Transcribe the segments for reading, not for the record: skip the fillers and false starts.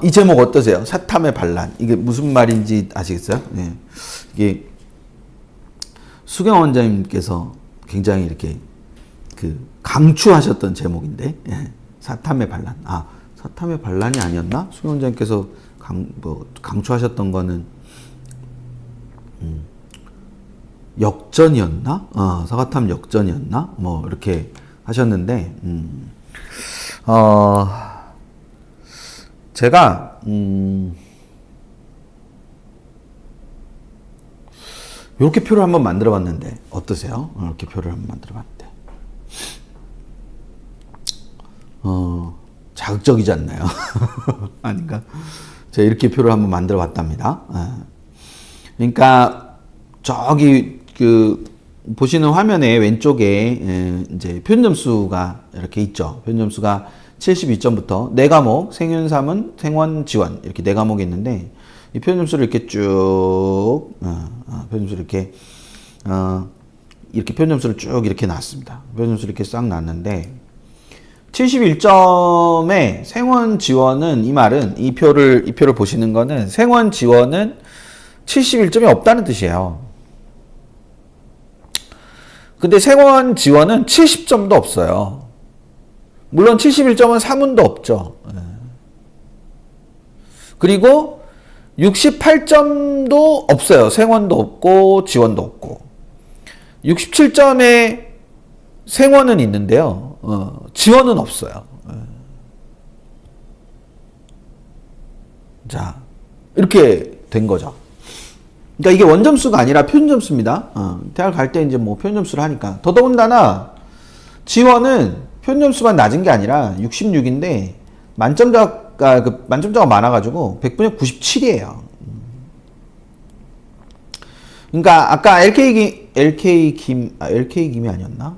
이 제목 어떠세요? 사탐의 반란. 이게 무슨 말인지 아시겠어요? 예. 이게 수경 원장님께서 굉장히 이렇게 강추하셨던 제목인데, 예. 사탐의 반란. 사탐의 반란이 아니었나? 수경 원장님께서 강추하셨던 거는, 역전이었나? 사과탐 역전이었나? 뭐, 이렇게 하셨는데, 제가, 이렇게 표를 한번 만들어 봤는데, 어떠세요? 이렇게 표를 한번 만들어 봤는데. 자극적이지 않나요? 아닌가? 제가 이렇게 표를 한번 만들어 봤답니다. 그러니까, 저기, 보시는 화면에 왼쪽에, 이제 표준점수가 이렇게 있죠. 표준점수가 72점부터 4과목, 생윤3은 생원, 지원 이렇게 4과목이 있는데 이 표준점수를 이렇게 쭉 표준점수를 이렇게 표준점수를 쭉 이렇게 놨습니다. 표준점수를 이렇게 싹 놨는데 71점의 생원, 지원은 이 말은 이 표를 보시는 거는 생원, 지원은 71점이 없다는 뜻이에요. 근데 생원, 지원은 70점도 없어요. 물론 71점은 사문도 없죠. 그리고 68점도 없어요. 생원도 없고 지원도 없고. 67점의 생원은 있는데요. 지원은 없어요. 자, 이렇게 된 거죠. 그러니까 이게 원점수가 아니라 표준점수입니다. 대학 갈 때 이제 뭐 표준점수를 하니까. 더더군다나 지원은 표준점수만 낮은 게 아니라 66인데 만점자가 많아가지고 100분의 97이에요. 그러니까 아까 LK김이 아니었나?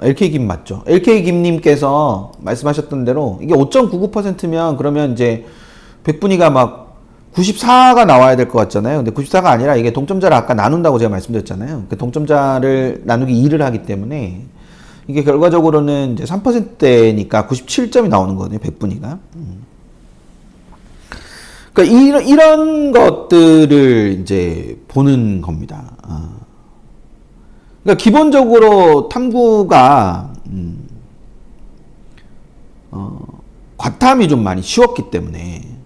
LK김 맞죠? LK김님께서 말씀하셨던 대로 이게 5.99%면 그러면 이제 100분위가 막 94가 나와야 될 것 같잖아요. 근데 94가 아니라 이게 동점자를 아까 나눈다고 제가 말씀드렸잖아요. 그 동점자를 나누기 2를 하기 때문에 이게 결과적으로는 이제 3%대니까 97점이 나오는 거거든요. 100분위가. 그러니까 이런 것들을 이제 보는 겁니다. 그러니까 기본적으로 탐구가 과탐이 좀 많이 쉬웠기 때문에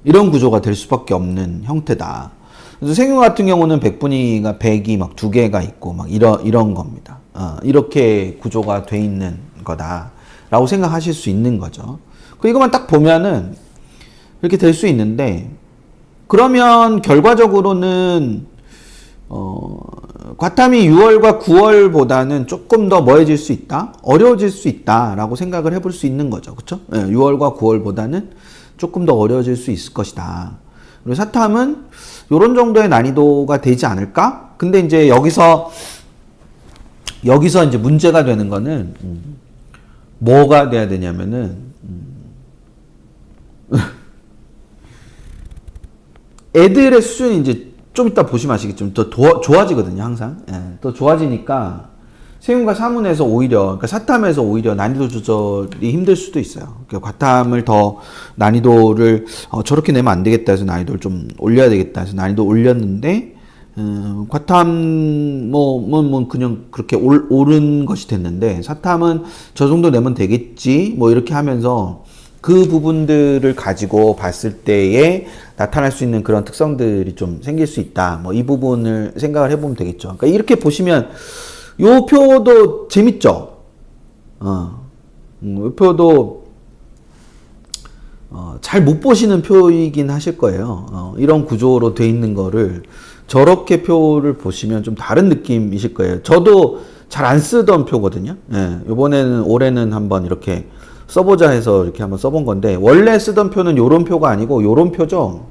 이런 구조가 될 수밖에 없는 형태다. 그래서 생윤 같은 경우는 100분위가 100이 막 2개가 있고 막 이런 겁니다. 이렇게 구조가 돼 있는 거다라고 생각하실 수 있는 거죠. 그 이것만 딱 보면은 이렇게 될 수 있는데 그러면 결과적으로는 과탐이 6월과 9월보다는 조금 더 뭐해질 수 있다? 어려워질 수 있다라고 생각을 해볼 수 있는 거죠. 그렇죠? 6월과 9월보다는 조금 더 어려워질 수 있을 것이다. 그리고 사탐은 이런 정도의 난이도가 되지 않을까? 근데 이제 여기서 이제 문제가 되는 거는 뭐가 돼야 되냐면은 애들의 수준이 이제 좀 이따 보시면 아시겠지만 더 좋아지거든요. 항상 더 좋아지니까 생윤과 사문에서 오히려 그러니까 사탐에서 오히려 난이도 조절이 힘들 수도 있어요. 그러니까 과탐을 더 난이도를 저렇게 내면 안 되겠다 해서 난이도를 좀 올려야 되겠다 해서 난이도 올렸는데 과탐 뭐 그냥 그렇게 옳은 것이 됐는데 사탐은 저 정도 내면 되겠지 뭐 이렇게 하면서 그 부분들을 가지고 봤을 때에 나타날 수 있는 그런 특성들이 좀 생길 수 있다. 뭐 이 부분을 생각을 해보면 되겠죠. 그러니까 이렇게 보시면 요 표도 재밌죠? 요 표도 잘 못 보시는 표이긴 하실 거예요. 이런 구조로 돼 있는 거를 저렇게 표를 보시면 좀 다른 느낌이실 거예요. 저도 잘 안 쓰던 표거든요. 올해는 한번 이렇게 써보자 해서 이렇게 한번 써본 건데, 원래 쓰던 표는 요런 표가 아니고 요런 표죠.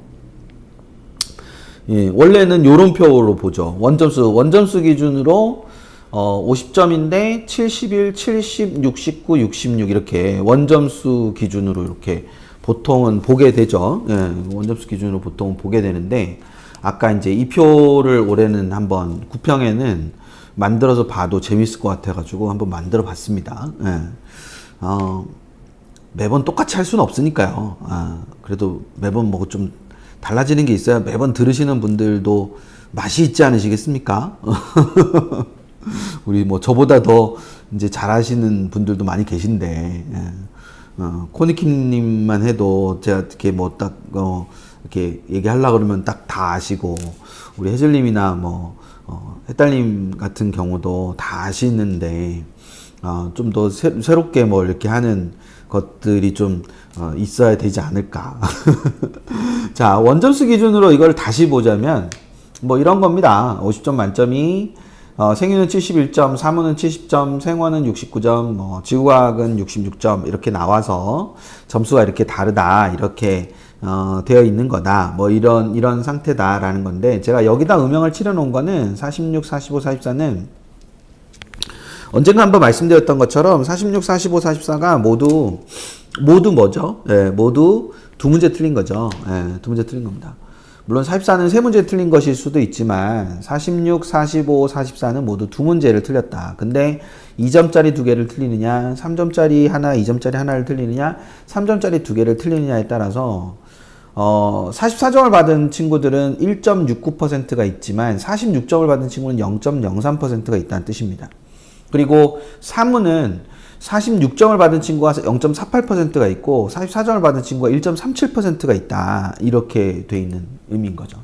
원래는 요런 표로 보죠. 원점수 기준으로 50점인데 71, 70, 69, 66 이렇게 원점수 기준으로 이렇게 보통은 보게 되죠. 원점수 기준으로 보통은 보게 되는데, 아까 이제 이 표를 올해는 한번 구평에는 만들어서 봐도 재밌을 것 같아가지고 한번 만들어 봤습니다. 매번 똑같이 할 수는 없으니까요. 그래도 매번 뭐 좀 달라지는 게 있어야 매번 들으시는 분들도 맛이 있지 않으시겠습니까? 우리 뭐 저보다 더 이제 잘하시는 분들도 많이 계신데, 코니킴님만 해도 제가 이렇게 뭐 딱, 이렇게 얘기하려고 그러면 딱 다 아시고, 우리 혜슬님이나 뭐, 혜딸님 같은 경우도 다 아시는데, 좀 더 새롭게 뭐 이렇게 하는 것들이 좀 있어야 되지 않을까. 자, 원점수 기준으로 이걸 다시 보자면 뭐 이런 겁니다. 50점 만점이 생유는 71점, 사무는 70점, 생원은 69점, 뭐 지구과학은 66점 이렇게 나와서 점수가 이렇게 다르다 이렇게 되어 있는 거다. 뭐 이런 상태다라는 건데, 제가 여기다 음영을 치러 놓은 거는 46, 45, 44는 언젠가 한번 말씀드렸던 것처럼 46, 45, 44가 모두 뭐죠? 예, 모두 두 문제 틀린 거죠. 예, 두 문제 틀린 겁니다. 물론 44는 세 문제 틀린 것일 수도 있지만 46, 45, 44는 모두 두 문제를 틀렸다. 근데 2점짜리 두 개를 틀리느냐, 3점짜리 하나, 2점짜리 하나를 틀리느냐, 3점짜리 두 개를 틀리느냐에 따라서 44점을 받은 친구들은 1.69%가 있지만 46점을 받은 친구는 0.03%가 있다는 뜻입니다. 그리고 사무는 46점을 받은 친구가 0.48%가 있고 44점을 받은 친구가 1.37%가 있다. 이렇게 돼 있는 의미인 거죠.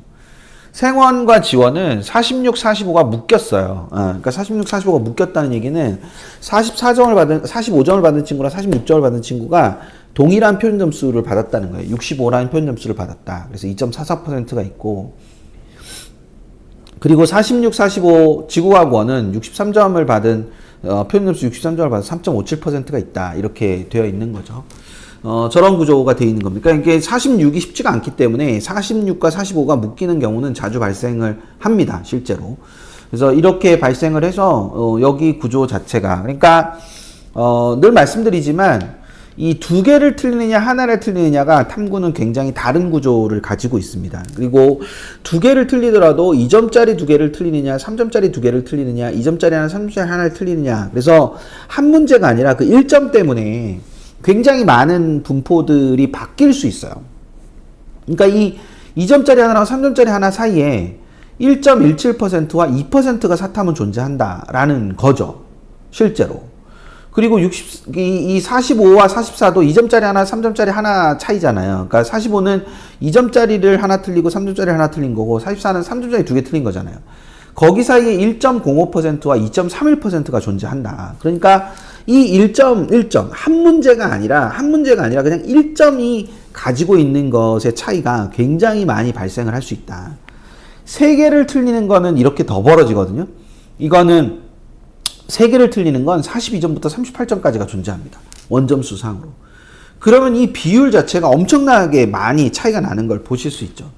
생원과 지원은 46, 45가 묶였어요. 그러니까 46, 45가 묶였다는 얘기는 45점을 받은 친구랑 46점을 받은 친구가 동일한 표준 점수를 받았다는 거예요. 65라는 표준 점수를 받았다. 그래서 2.44%가 있고, 그리고 46, 45 지구과학원은 63점을 받은 표준 점수 63점을 받아서 3.57%가 있다. 이렇게 되어 있는 거죠. 저런 구조가 되어 있는 겁니다. 그러니까 이게 46이 쉽지가 않기 때문에 46과 45가 묶이는 경우는 자주 발생을 합니다. 실제로. 그래서 이렇게 발생을 해서 여기 구조 자체가, 그러니까 늘 말씀드리지만 이 두 개를 틀리느냐 하나를 틀리느냐가 탐구는 굉장히 다른 구조를 가지고 있습니다. 그리고 두 개를 틀리더라도 2점짜리 두 개를 틀리느냐, 3점짜리 두 개를 틀리느냐, 2점짜리 하나, 3점짜리 하나를 틀리느냐. 그래서 한 문제가 아니라 그 1점 때문에 굉장히 많은 분포들이 바뀔 수 있어요. 그러니까 이 2점짜리 하나랑 3점짜리 하나 사이에 1.17%와 2%가 사탐은 존재한다라는 거죠. 실제로. 그리고 이 45와 44도 2점짜리 하나, 3점짜리 하나 차이잖아요. 그러니까 45는 2점짜리를 하나 틀리고 3점짜리 하나 틀린 거고, 44는 3점짜리 두 개 틀린 거잖아요. 거기 사이에 1.05%와 2.31%가 존재한다. 그러니까 이 1점, 한 문제가 아니라 그냥 1점이 가지고 있는 것의 차이가 굉장히 많이 발생을 할 수 있다. 세 개를 틀리는 거는 이렇게 더 벌어지거든요. 이거는 세 개를 틀리는 건 42점부터 38점까지가 존재합니다. 원점수 상으로. 그러면 이 비율 자체가 엄청나게 많이 차이가 나는 걸 보실 수 있죠.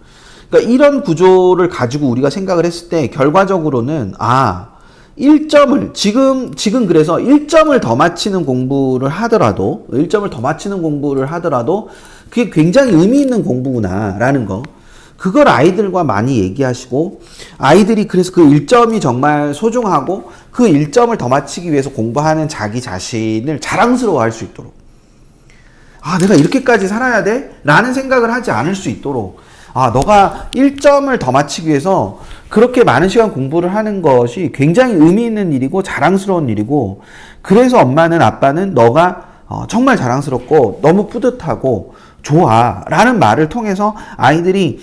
그러니까 이런 구조를 가지고 우리가 생각을 했을 때 결과적으로는 1점을 지금 그래서 1점을 더 맞히는 공부를 하더라도 그게 굉장히 의미 있는 공부구나라는 거. 그걸 아이들과 많이 얘기하시고, 아이들이 그래서 그 1점이 정말 소중하고 그 1점을 더 맞추기 위해서 공부하는 자기 자신을 자랑스러워할 수 있도록, 내가 이렇게까지 살아야 돼? 라는 생각을 하지 않을 수 있도록, 너가 1점을 더 맞추기 위해서 그렇게 많은 시간 공부를 하는 것이 굉장히 의미 있는 일이고 자랑스러운 일이고, 그래서 엄마는 아빠는 너가 정말 자랑스럽고 너무 뿌듯하고 좋아 라는 말을 통해서 아이들이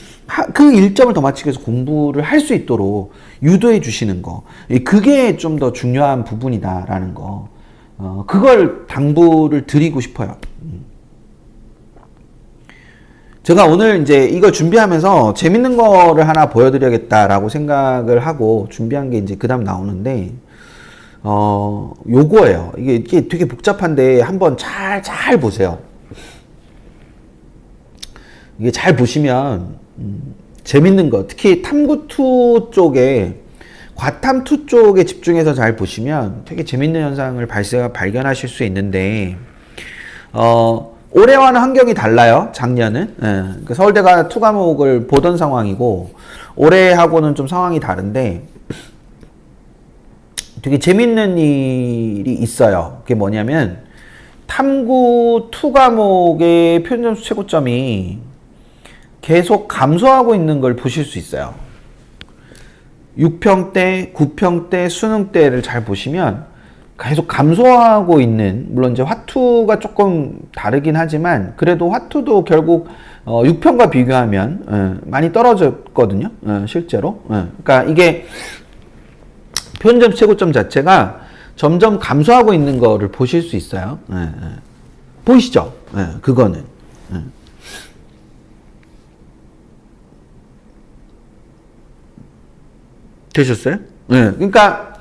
그 1점을 더 맞추기 위해서 공부를 할 수 있도록 유도해 주시는 거, 그게 좀 더 중요한 부분이다 라는 거, 그걸 당부를 드리고 싶어요. 제가 오늘 이제 이거 준비하면서 재밌는 거를 하나 보여드려야겠다라고 생각을 하고 준비한 게 이제 그 다음 나오는데, 요거예요. 이게 되게 복잡한데 한번 잘 보세요. 이게 잘 보시면 재밌는 거, 특히 탐구2 쪽에, 과탐2 쪽에 집중해서 잘 보시면 되게 재밌는 현상을 발견하실 수 있는데, 올해와는 환경이 달라요. 작년은. 그러니까 서울대가 2 과목을 보던 상황이고 올해하고는 좀 상황이 다른데, 되게 재밌는 일이 있어요. 그게 뭐냐면 탐구 2 과목의 표준점수 최고점이 계속 감소하고 있는 걸 보실 수 있어요. 6평대, 9평대, 수능대를 잘 보시면 계속 감소하고 있는, 물론 이제 화투가 조금 다르긴 하지만 그래도 화투도 결국 6평과 비교하면 많이 떨어졌거든요. 실제로. 그러니까 이게 표준점 최고점 자체가 점점 감소하고 있는 거를 보실 수 있어요. 보이시죠? 그거는. 되셨어요? 그러니까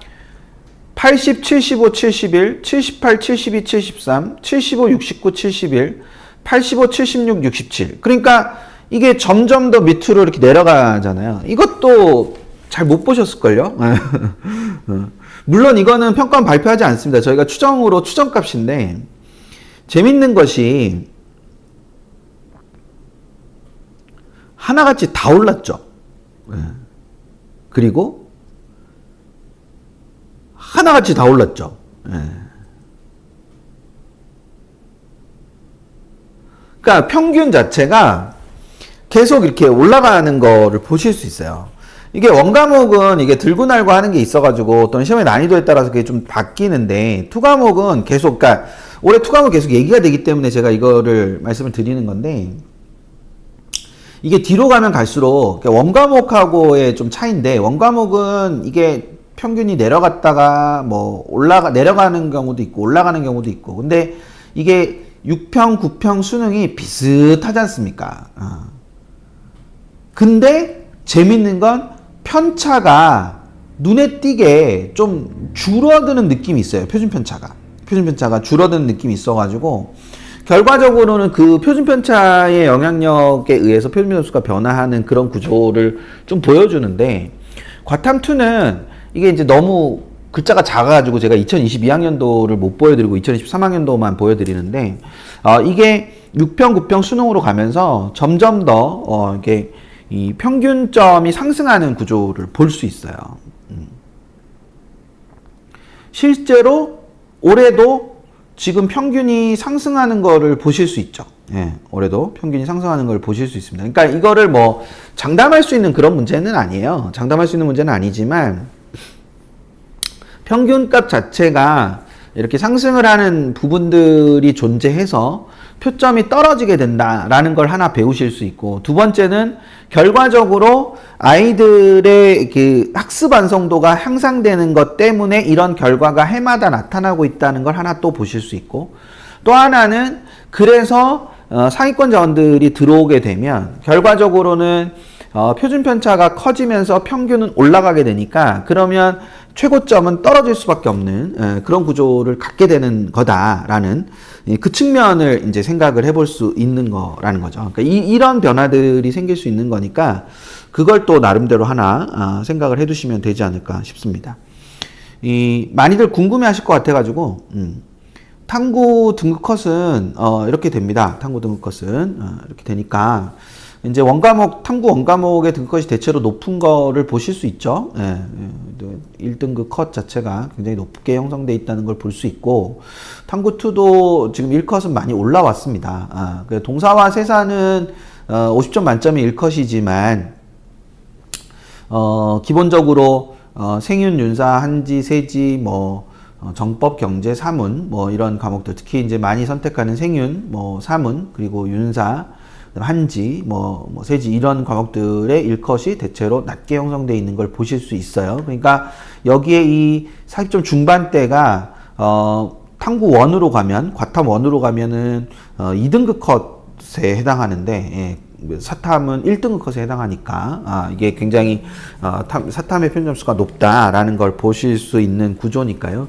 80, 75, 71, 78, 72, 73, 75, 69, 71, 85, 76, 67. 그러니까 이게 점점 더 밑으로 이렇게 내려가잖아요. 이것도 잘 못 보셨을걸요? 물론 이거는 평가원 발표하지 않습니다. 저희가 추정으로 추정값인데, 재밌는 것이 하나같이 다 올랐죠. 그리고 하나같이 다 올랐죠. 그러니까 평균 자체가 계속 이렇게 올라가는 거를 보실 수 있어요. 이게 원과목은 이게 들고 날고 하는 게 있어가지고 어떤 시험의 난이도에 따라서 그게 좀 바뀌는데, 투과목은 계속, 그러니까 올해 투과목 계속 얘기가 되기 때문에 제가 이거를 말씀을 드리는 건데, 이게 뒤로 가면 갈수록 원과목하고의 좀 차이인데, 원과목은 이게 평균이 내려갔다가 뭐 내려가는 경우도 있고 올라가는 경우도 있고, 근데 이게 6평, 9평 수능이 비슷하지 않습니까? 근데 재밌는 건 편차가 눈에 띄게 좀 줄어드는 느낌이 있어요. 표준 편차가 줄어드는 느낌이 있어가지고, 결과적으로는 그 표준 편차의 영향력에 의해서 표준 점수가 변화하는 그런 구조를 좀 보여주는데, 과탐2는 이게 이제 너무 글자가 작아가지고 제가 2022학년도를 못 보여드리고 2023학년도만 보여드리는데, 이게 6평, 9평 수능으로 가면서 점점 더 이게 이 평균점이 상승하는 구조를 볼 수 있어요. 실제로 올해도 지금 평균이 상승하는 거를 보실 수 있죠. 올해도 평균이 상승하는 걸 보실 수 있습니다. 그러니까 이거를 뭐 장담할 수 있는 그런 문제는 아니에요. 장담할 수 있는 문제는 아니지만, 평균값 자체가 이렇게 상승을 하는 부분들이 존재해서 표점이 떨어지게 된다라는 걸 하나 배우실 수 있고, 두 번째는 결과적으로 아이들의 그 학습 완성도가 향상되는 것 때문에 이런 결과가 해마다 나타나고 있다는 걸 하나 또 보실 수 있고, 또 하나는 그래서 상위권 자원들이 들어오게 되면 결과적으로는 표준 편차가 커지면서 평균은 올라가게 되니까, 그러면 최고점은 떨어질 수밖에 없는 그런 구조를 갖게 되는 거다라는 그 측면을 이제 생각을 해볼 수 있는 거라는 거죠. 그러니까 이런 변화들이 생길 수 있는 거니까 그걸 또 나름대로 하나 생각을 해두시면 되지 않을까 싶습니다. 많이들 궁금해하실 것 같아가지고 탐구 등급 컷은 이렇게 됩니다. 탐구 등급 컷은 이렇게 되니까 이제 원과목, 탐구 원과목의 등급컷이 대체로 높은 거를 보실 수 있죠. 1등급 컷 자체가 굉장히 높게 형성되어 있다는 걸 볼 수 있고, 탐구2도 지금 1컷은 많이 올라왔습니다. 동사와 세사는 50점 만점의 1컷이지만, 기본적으로 생윤, 윤사, 한지, 세지, 정법, 경제, 사문, 이런 과목들, 특히 이제 많이 선택하는 생윤, 사문, 그리고 윤사, 한지, 세지, 이런 과목들의 1컷이 대체로 낮게 형성되어 있는 걸 보실 수 있어요. 그러니까 여기에 이 40점 중반대가 탐구 1으로 가면, 과탐 1으로 가면은 2등급 컷에 해당하는데, 사탐은 1등급 컷에 해당하니까 이게 굉장히 사탐의 표준 점수가 높다라는 걸 보실 수 있는 구조니까요.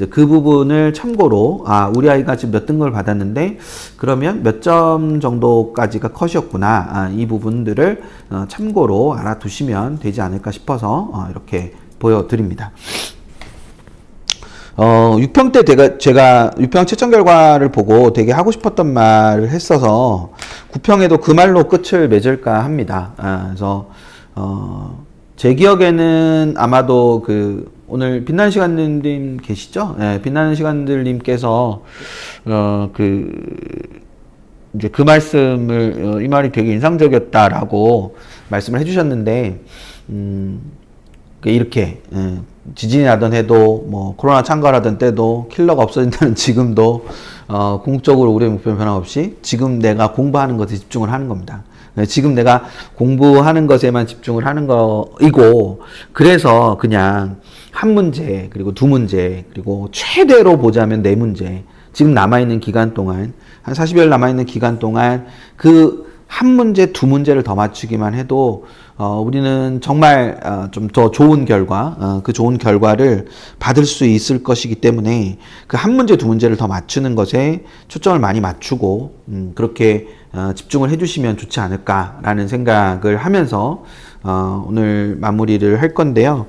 그 부분을 참고로, 우리 아이가 지금 몇 등급을 받았는데 그러면 몇 점 정도까지가 컷이었구나, 이 부분들을 참고로 알아두시면 되지 않을까 싶어서 이렇게 보여드립니다. 6평 때 제가 6평 채점 결과를 보고 되게 하고 싶었던 말을 했어서 9평에도 그 말로 끝을 맺을까 합니다. 그래서 제 기억에는 아마도 오늘 빛나는 시간들님 계시죠? 네, 빛나는 시간들님께서 이제 그 말씀을 이 말이 되게 인상적이었다라고 말씀을 해주셨는데 이렇게 지진이 나던 해도 뭐 코로나 창궐하던 때도 킬러가 없어진다는 지금도 궁극적으로 우리의 목표는 변함없이 지금 내가 공부하는 것에 집중을 하는 겁니다. 지금 내가 공부하는 것에만 집중을 하는 거이고, 그래서 그냥 한 문제, 그리고 두 문제, 그리고 최대로 보자면 네 문제, 지금 남아있는 기간 동안, 한 40여일 남아있는 기간 동안 그 한 문제, 두 문제를 더 맞추기만 해도 우리는 정말 좀 더 좋은 결과, 그 좋은 결과를 받을 수 있을 것이기 때문에 그 한 문제, 두 문제를 더 맞추는 것에 초점을 많이 맞추고 그렇게 집중을 해주시면 좋지 않을까라는 생각을 하면서 오늘 마무리를 할 건데요.